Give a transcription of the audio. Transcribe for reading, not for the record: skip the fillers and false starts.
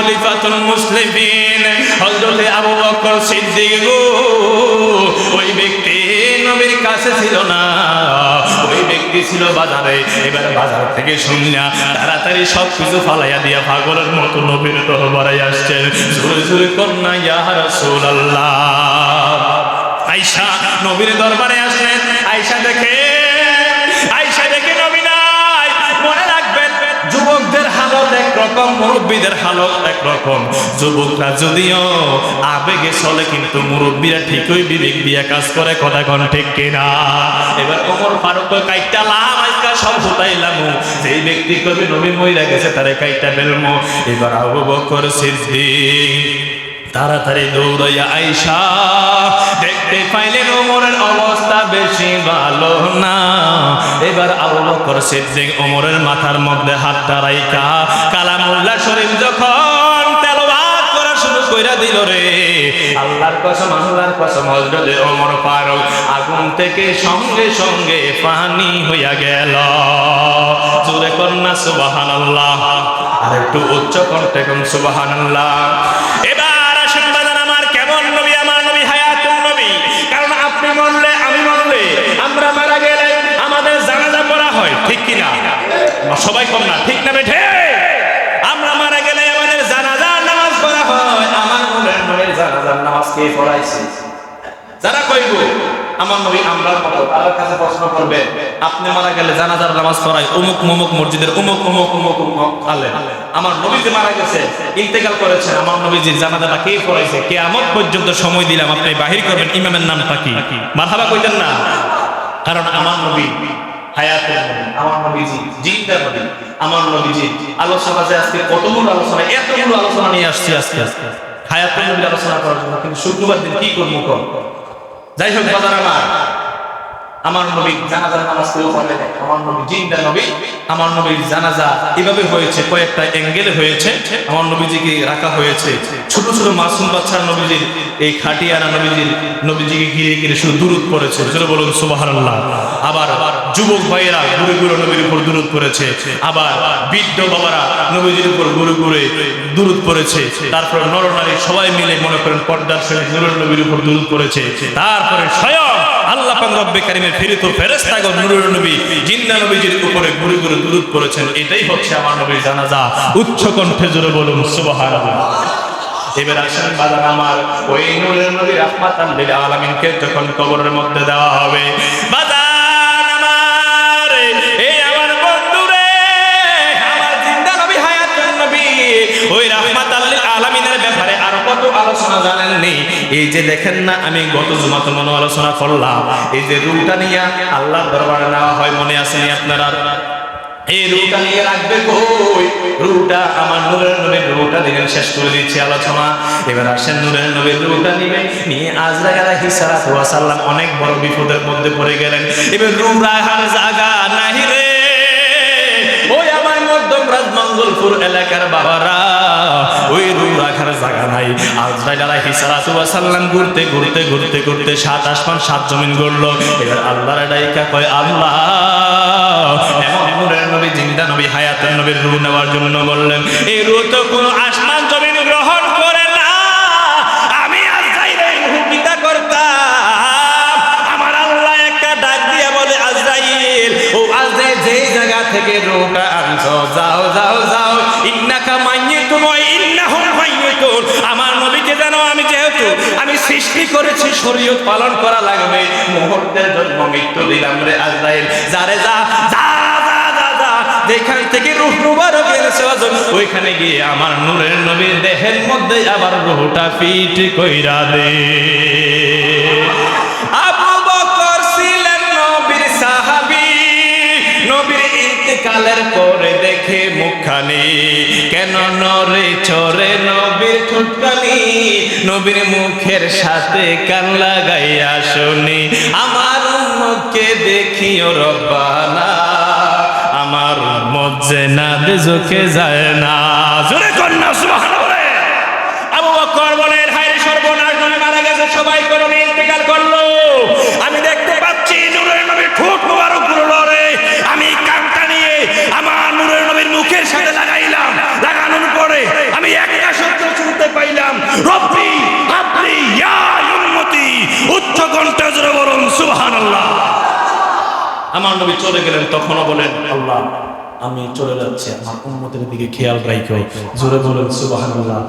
খলিফাতুল মুসলিমিন হযরত আবু বকর সিদ্দিক গো, ওই ব্যক্তি নবীর কাছে ছিল না, ওই ব্যক্তি ছিল বাজারে। এবার বাজার থেকে শুনিয়া তাড়াতাড়ি সবকিছু ফালাইয়া দিয়া পাগলের মতো নবীর দরবারে আসছেন। জোরে জোরে কন্যা ইয়া রাসূলুল্লাহ। আয়েশা নবীর দরবারে আসলেন। আয়েশা দেখে নবী নাই। মনে রাখবেন, যুবকদের হালত একরকম, মুরব্বীদের হালত একরকম। যুবকরা যদিও আবেগে চলে, কিন্তু মুরব্বীরা ঠিকই বিবেক দিয়ে কাজ করে। কথা কোন ঠিক কিনা? এবার ওমর ফারুক কাইটা লাম আজকা সব হুতাইলাম, যেই ব্যক্তি কবি নবী মইরা গেছে তারে কাইটা বেলমো। এবার আবু বকর সিদ্দিক তাড়াতাড়ি দৌড়াইয়া আয়েশা দেখতে পাইলেন ওমরের অবস্থা বেশি ভালো না। এবার আবু বকর সিদ্দিক ওমরের মাথার মধ্যে হাতটা রাইখা কালামুল্লাহ শরীফ যখন তেলাওয়াত করা শুরু কইরা দিল রে, আল্লাহর কসম হযরত ওমর ফারুক আগুন থেকে সঙ্গে সঙ্গে পানি হইয়া গেল। জোরে কন্যা সুবহানাল্লাহ। আর একটু উচ্চ কণ্ঠে কোন সুবহানাল্লাহ। এবার আমরা মারা গেলে আমাদের জানাজা পড়া হয়, ঠিক কিনা? সবাই কম না, ঠিক না বেঠে? আমরা মারা গেলে আমাদের জানাজার নামাজ পড়া হয়। আমার নবীর জানাজার নামাজ কে পড়াইছে? যারা কইব আমার নবী আমরার মতো, তার কাছে প্রশ্ন করবে, আপনি মারা গেলে জানাজার নামাজ পড়াই অমুক মমুক মসজিদের অমুক অমুক অমুক আলেম। আমার নবী যে মারা গেছে, ইন্তেকাল করেছেন, আমার নবীজির জানাজাটা কে পড়াইছে? কিয়ামত পর্যন্ত সময় দিলাম, আপনি বাহির করবেন ইমামের নামটা কি। মারহাবা কইতেন না? কারণ আমার নবী হায়াতের নবী, আমার নবীজি জিন্দা নবী। আমার নবীজি আলোচনা যে আজকে কতগুলো আলোচনা, এতগুলো আলোচনা নিয়ে আসছি আজকে হায়াতের নবীর আলোচনা করার জন্য, কিন্তু শুক্রবার দিন কি করবো কর। যাই হোক বাজার আমার নবী জানাজার নামাজ কেউ পড়ে না। আমার নবী জিন্দা নবী। আমার নবীর জানাজা এভাবে হয়েছে, কয়েকটা অ্যাঙ্গেলে হয়েছে। আমার নবীজিকে রাখা হয়েছে, ছোট ছোট মাসুম বাচ্চার নবীজির এই খাটিয়ারা নবীজিকে ঘিরে ঘিরে শুধু দুরূদ পড়েছে। যেটা বলুন সুবহানাল্লাহ। আবার যুবক ভাইয়েরা ঘুরে ঘুরে নবীর উপর দুরূদ পড়েছে। আবার বৃদ্ধ বাবারা নবীজির উপর ঘুরে ঘুরে দুরূদ পড়েছে। তারপর নরনারী সবাই মিলে মনে করেন পর্দার সঙ্গে নূরের নবীর উপর দুরূদ পড়েছে। তারপরে স্বয়ং আল্লাহ পাক রব্বে কারীমের ফেরেশতা ফেরেশতাগণ নূরের নবী জিন্দা নবীজির উপরে ঘুরে ঘুরে দুরূদ পড়েছেন। এটাই হচ্ছে আমার নবীর জানাজা। উচ্চ কণ্ঠে জোরে বলুন সুবহানাল্লাহ। এবার আসেন বাজার আমার, ওই নূরের নবী রাহমাতাল লিল আলামিনকে যখন কবরের মধ্যে দেওয়া হবে, বাজার আমার, এই আমার বন্ধুরে, আমার জিন্দা নবী হায়াতুন নবী, ওই রাহমাতাল লিল আলামিনের ব্যাপারে আর কত আলোচনা জানেননি? এই যে দেখেন না, আমি গত জুমাতে মনে আলোচনা করলাম, এই যে রূহটা নিয়ে আল্লাহর দরবারে নেওয়া হয়, মনে আসেনি আপনারা? এই রূহটা নিয়ে রাখবে কই? রূহটা আমার নূরের নবীর রূহটা দিবেন। শেষ করে দিচ্ছি আলোচনা। এবার আসেন নূরের নবীর রূহটা নিয়ে আজরাইল আলাইহিস সালাতু ওয়াস সালাম অনেক বড় বিপদের মধ্যে পড়ে গেলেন। এবার রূহ রাখার জায়গা নাহি রে। ওই আমার মধ্যম রাজমঙ্গলপুর এলাকার বাবারা, ওই রূহ রাখার জায়গা নাই। আজরাইল আলাইহিস সালাতু ওয়াস সালাম ঘুরতে ঘুরতে ঘুরতে ঘুরতে সাত আসমান সাত জমিন ঘুরলো। এবার আল্লাহর ডাইকা কয়, আল্লাহ, এমন নূরের নবী জিন্দা নবী হায়াতের নবীর রূহ নেওয়ার জন্য বললেন, এই রূহ তো কোনো আসমান জমিন গ্রহণ করে না। আমি আজরাইলের রূহ পিতা করতাম। আমার আল্লাহ একটা ডাক দিয়া বলে, আজরাইল, ও আজরাইল, যেই জায়গা থেকে রূহটা আনছো, যাও যাও যাও, ইন্নাকা মাইয়িতুন ওয়া ইন্নাহুম মাইয়িতুন। আমার নবীকে জানো, আমি যেহেতু আমি সৃষ্টি করেছি, শরীয়ত পালন করা লাগবে। মুহূর্তের জন্য মৃত্যু দিলাম রে আজরাইল, যারে যা যা যেখান থেকে রূহ মুবারক এনেছে ওইখানে গিয়ে আমার নূরের নবীর দেহের মধ্যে আবার রূহটা ফিট কইরা দে। আবু বকর ছিলেন নবীর সাহাবী। নবীর ইন্তেকালের পরে দেখে মুখখানি কেন নরে চরে নবীর ঠোঁটখানি, নবীর মুখের সাথে কান লাগাইয়া শুনি, আমার উম্মতকে দেখিও রব্বানা, আমার উম্মত জান্নাতে চোখে যায় না। জোরে কন্যা সুবহানাল্লাহ। আবু বকর বলেন, হায় সর্বনাশ, নবী মারা গেছে, সবাই করণে ইন্তেকাল করলো। আমি দেখতে পাচ্ছি নূরের নবীর ঠোঁট মোবারক গুলো রে। আমি কানটা নিয়ে আমার নূরের নবীর মুখের সাথে লাগাইলাম। লাগানোর পরে আমি একটা আমার নবী চলে গেলেন, তখনও বলেন আল্লাহ আমি চলে যাচ্ছি, আমার উম্মতের দিকে খেয়াল রাখো। জোরে বলেন সুবহানাল্লাহ।